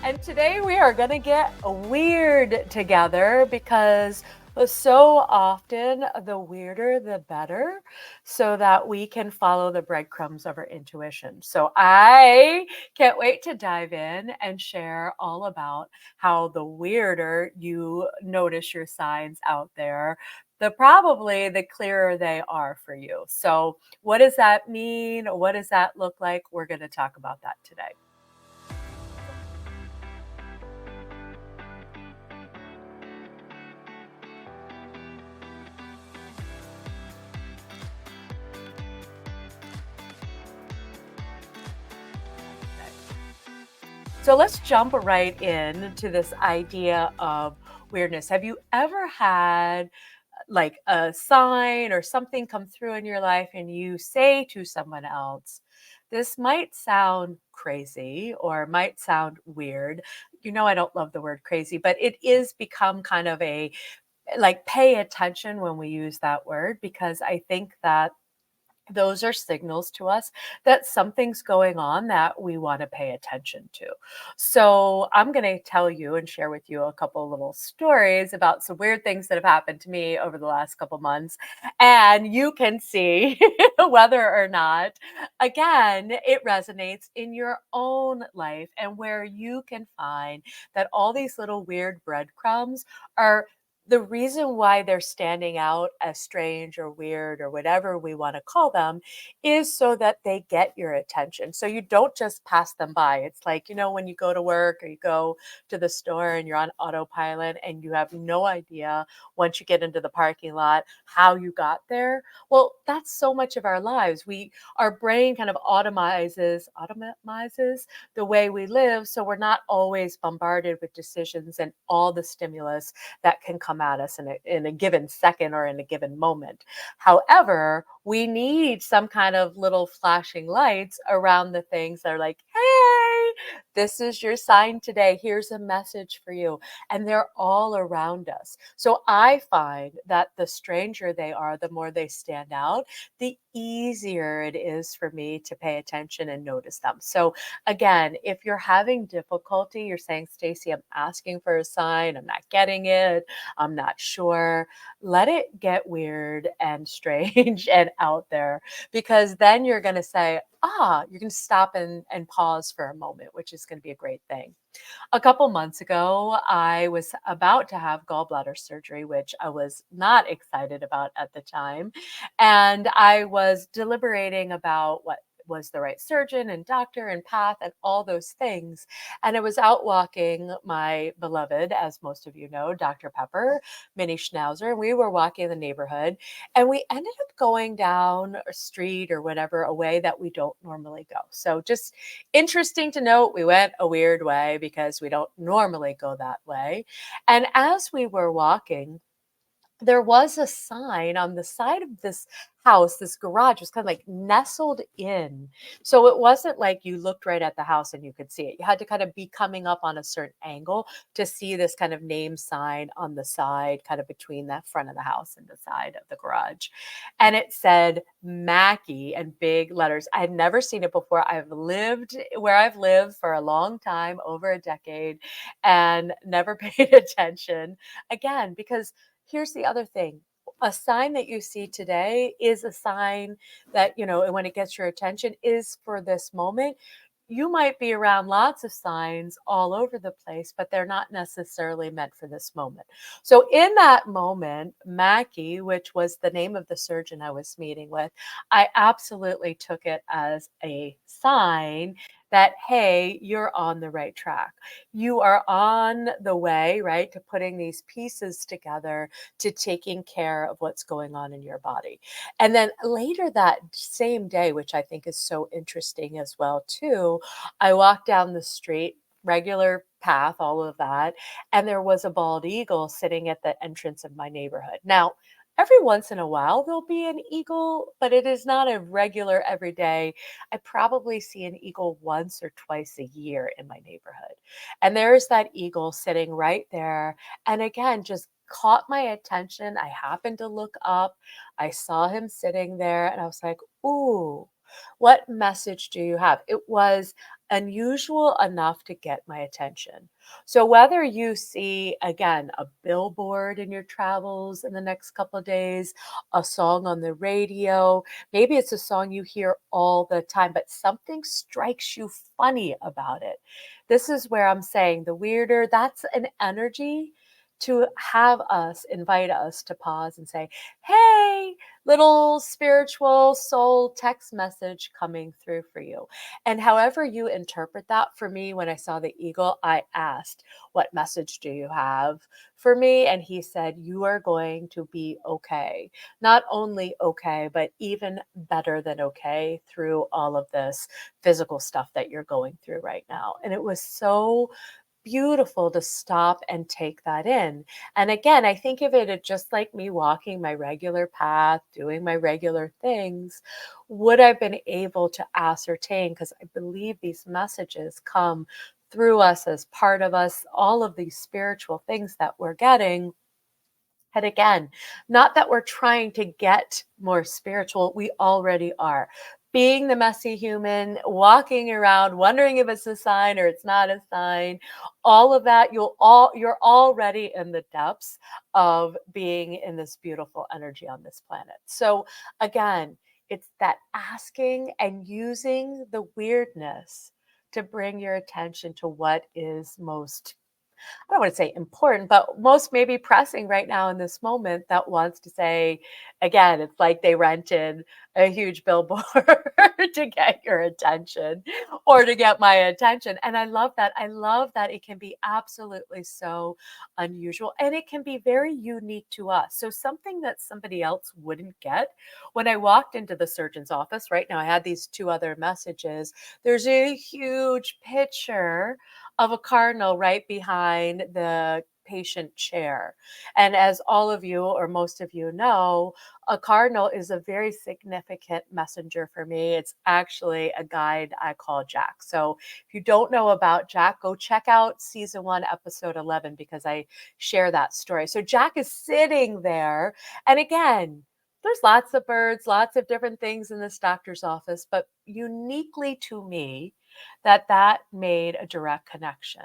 And today we are going to get weird together because so often the weirder the better, so that we can follow the breadcrumbs of our intuition. So I can't wait to dive in and share all about how the weirder you notice your signs out there, the clearer they are for you. So what does that mean? What does that look like? We're going to talk about that today. So let's jump right in to this idea of weirdness. Have you ever had like a sign or something come through in your life and you say to someone else, this might sound crazy or might sound weird. You know, I don't love the word crazy, but it is become kind of a like pay attention when we use that word because I think that those are signals to us that something's going on that we want to pay attention to. So, I'm going to tell you and share with you a couple little stories about some weird things that have happened to me over the last couple months. And you can see whether or not, again, it resonates in your own life and where you can find that all these little weird breadcrumbs are the reason why they're standing out as strange or weird or whatever we want to call them is so that they get your attention. So you don't just pass them by. It's like, when you go to work or you go to the store and you're on autopilot and you have no idea once you get into the parking lot how you got there. Well, that's so much of our lives. Our brain kind of automizes the way we live. So we're not always bombarded with decisions and all the stimulus that can come at us in a given second or in a given moment. However, we need some kind of little flashing lights around the things that are like, hey, this is your sign today. Here's a message for you. And they're all around us. So I find that the stranger they are, the more they stand out, the easier it is for me to pay attention and notice them. So again, if you're having difficulty, you're saying, Stacey, I'm asking for a sign, I'm not getting it, I'm not sure. Let it get weird and strange and out there because then you're going to say, you can stop and pause for a moment, which is going to be a great thing. A couple months ago, I was about to have gallbladder surgery, which I was not excited about at the time. And I was deliberating about what was the right surgeon and doctor and path and all those things. And I was out walking my beloved, as most of you know, Dr. Pepper, Mini Schnauzer, and we were walking the neighborhood and we ended up going down a street or whatever, a way that we don't normally go. So just interesting to note, we went a weird way because we don't normally go that way. And as we were walking, there was a sign on the side of this house. This garage was kind of like nestled in. So it wasn't like you looked right at the house and you could see it. You had to kind of be coming up on a certain angle to see this kind of name sign on the side, kind of between that front of the house and the side of the garage. And it said Mackie in big letters. I had never seen it before. I've lived where I've lived for a long time, over a decade, and never paid attention again because here's the other thing. A sign that you see today is a sign that, and when it gets your attention, is for this moment. You might be around lots of signs all over the place, but they're not necessarily meant for this moment. So, in that moment, Mackie, which was the name of the surgeon I was meeting with, I absolutely took it as a sign that, hey, you're on the right track. You are on the way, right, to putting these pieces together to taking care of what's going on in your body. And then later that same day, which I think is so interesting as well too, I walked down the street, regular path, all of that, and there was a bald eagle sitting at the entrance of my neighborhood. Now, every once in a while there'll be an eagle, but it is not a regular every day. I probably see an eagle once or twice a year in my neighborhood. And there's that eagle sitting right there. And again, just caught my attention. I happened to look up. I saw him sitting there and I was like, ooh, what message do you have? It was, unusual enough to get my attention. So whether you see, again, a billboard in your travels in the next couple of days, a song on the radio, maybe it's a song you hear all the time, but something strikes you funny about it. This is where I'm saying the weirder, that's an energy to have us invite us to pause and say, hey, little spiritual soul text message coming through for you. And however you interpret that, for me, when I saw the eagle, I asked, what message do you have for me? And he said, you are going to be okay. Not only okay, but even better than okay through all of this physical stuff that you're going through right now. And it was so beautiful to stop and take that in. And again, I think of it as just like me walking my regular path, doing my regular things. Would I've been able to ascertain, because I believe these messages come through us as part of us, all of these spiritual things that we're getting. And again, not that we're trying to get more spiritual, we already are. Being the messy human, walking around, wondering if it's a sign or it's not a sign, all of that, you're already in the depths of being in this beautiful energy on this planet. So again, it's that asking and using the weirdness to bring your attention to what is most, I don't want to say important, but most maybe pressing right now in this moment that wants to say, again, it's like they rented a huge billboard to get your attention or to get my attention. And I love that. I love that it can be absolutely so unusual and it can be very unique to us. So something that somebody else wouldn't get. When I walked into the surgeon's office right now, I had these two other messages. There's a huge picture of a cardinal right behind the patient chair. And as all of you or most of you know, a cardinal is a very significant messenger for me. It's actually a guide I call Jack. So if you don't know about Jack, go check out season 1, episode 11, because I share that story. So Jack is sitting there. And again, there's lots of birds, lots of different things in this doctor's office, but uniquely to me, that made a direct connection.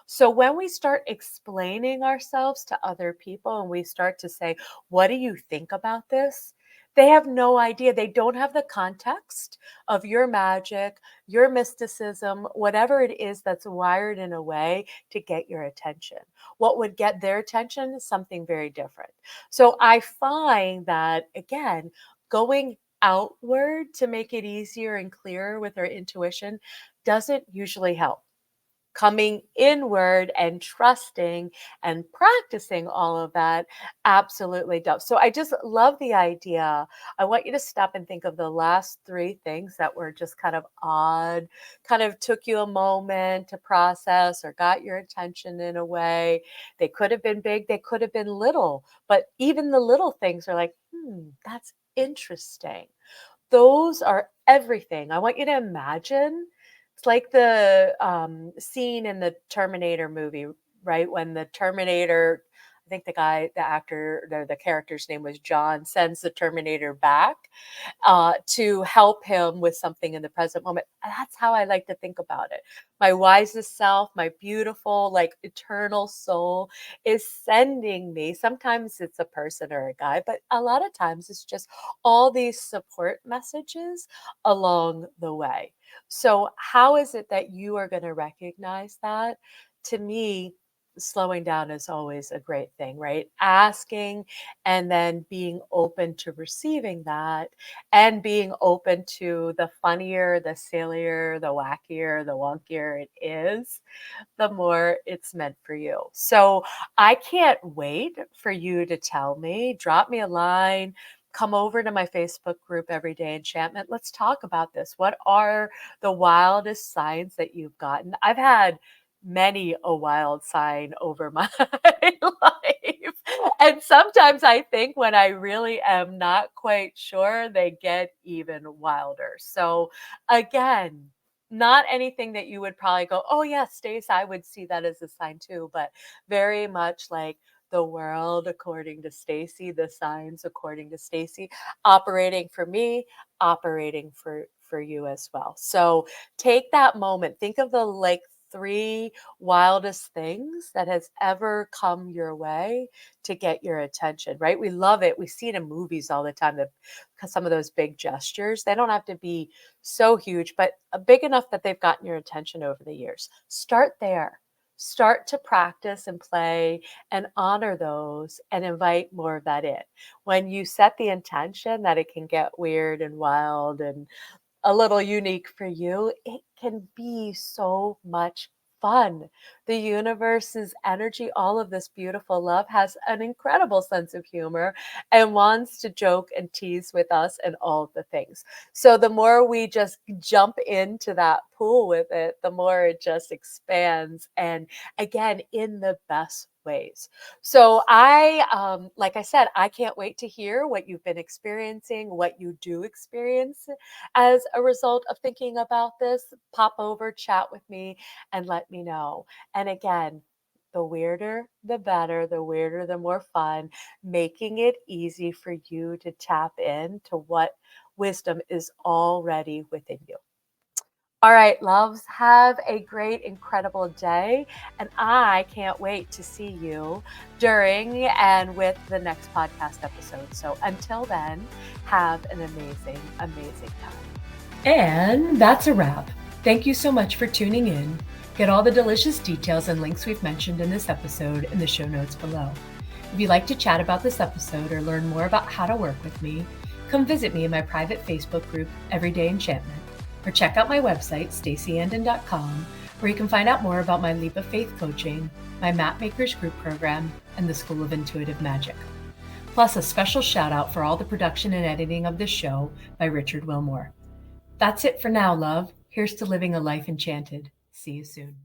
So when we start explaining ourselves to other people and we start to say, what do you think about this? They have no idea. They don't have the context of your magic, your mysticism, whatever it is that's wired in a way to get your attention. What would get their attention is something very different. So I find that, again, going outward to make it easier and clearer with our intuition doesn't usually help. Coming inward and trusting and practicing all of that absolutely does. So I just love the idea. I want you to stop and think of the last 3 things that were just kind of odd, kind of took you a moment to process or got your attention in a way. They could have been big, they could have been little, but even the little things are like, that's interesting. Those are everything. I want you to imagine it's like the scene in the Terminator movie, right? When the Terminator, I think the actor, the character's name was John, sends the Terminator back to help him with something in the present moment. That's how I like to think about it. My wisest self, my beautiful, like eternal soul is sending me. Sometimes it's a person or a guy, but a lot of times it's just all these support messages along the way. So, how is it that you are going to recognize that? To me, slowing down is always a great thing, right? Asking and then being open to receiving that and being open to the funnier, the sillier, the wackier, the wonkier it is, the more it's meant for you. So I can't wait for you to tell me, drop me a line, come over to my Facebook group, Everyday Enchantment. Let's talk about this. What are the wildest signs that you've gotten? I've had many a wild sign over my life. And sometimes I think when I really am not quite sure, they get even wilder. So again, not anything that you would probably go, oh yes, Stace, I would see that as a sign too, but very much like the world according to Stacey, the signs according to Stacey, operating for me, operating for you as well. So take that moment. Think of the like three wildest things that has ever come your way to get your attention, right? We love it. We see it in movies all the time that some of those big gestures, they don't have to be so huge, but big enough that they've gotten your attention over the years. Start there. Start to practice and play and honor those and invite more of that in. When you set the intention that it can get weird and wild and a little unique for you, it can be so much fun. The universe's energy, all of this beautiful love, has an incredible sense of humor and wants to joke and tease with us and all of the things. So the more we just jump into that pool with it, the more it just expands. And again, in the best ways. So like I said, I can't wait to hear what you've been experiencing, what you do experience as a result of thinking about this. Pop over, chat with me, and let me know. And again, the weirder, the better, the weirder, the more fun, making it easy for you to tap into what wisdom is already within you. All right, loves, have a great, incredible day. And I can't wait to see you during and with the next podcast episode. So until then, have an amazing, amazing time. And that's a wrap. Thank you so much for tuning in. Get all the delicious details and links we've mentioned in this episode in the show notes below. If you'd like to chat about this episode or learn more about how to work with me, come visit me in my private Facebook group, Everyday Enchantment, or check out my website, staceyandon.com, where you can find out more about my Leap of Faith coaching, my Map Makers group program, and the School of Intuitive Magic. Plus a special shout out for all the production and editing of this show by Richard Wilmore. That's it for now, love. Here's to living a life enchanted. See you soon.